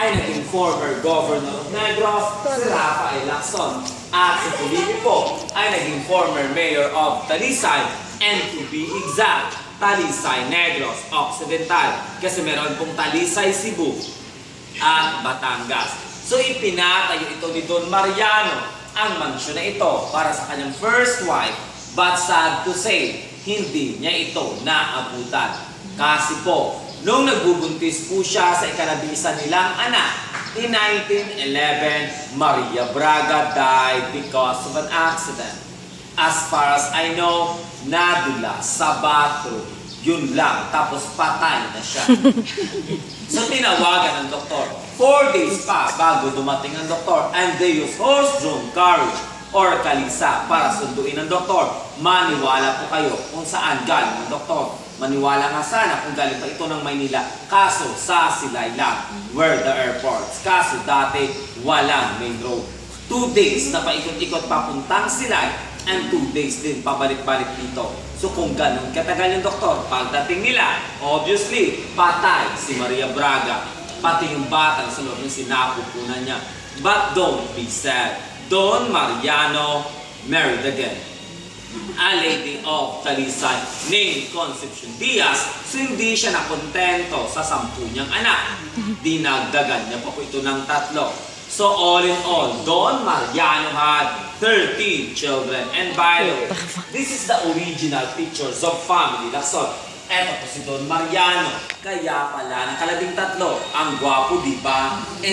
ay naging former governor of Negros, si Rafael Lacson. At si Felipe po ay naging former mayor of Talisay, and to be exact, Talisay Negros Occidental. Kasi meron pong Talisay Cebu at Batangas. So ipinatayo ito ni Don Mariano ang mansyon na ito para sa kanyang first wife, but sad to say, hindi niya ito naabutan. Kasi po, nung nagbubuntis po siya sa ikalabisa nilang anak, in 1911, Maria Braga died because of an accident. As far as I know, nadula sa bathroom. Yun lang, tapos patay na siya. So tinawagan ng doktor. 4 days pa bago dumating ang doktor, and they use horse-drawn carriage or kalisa para sunduin ng doktor. Maniwala po kayo kung saan galing ang doktor. Maniwala nga sana kung galing pa ito ng Maynila. Kaso sa Silay lang, where the airports. Kaso dati walang main road. 2 days na paikot-ikot papuntang Silay, and 2 days din pabalik-balik dito. So kung ganun katagal yung doktor, pagdating nila, obviously, patay si Maria Braga. Pati yung batang sa loob ng sinapupunan niya. But don't be sad. Don Mariano married again. A lady of Talisay named Concepcion Diaz. So hindi siya nakontento sa 10 niyang anak. Dinagdagan niya pa po ito ng 3. So all in all, Don Mariano had 13 children. And by the way, this is the original pictures of family Lacson. Eto po si Don Mariano. Kaya pala, ng 13, ang gwapo, di ba? And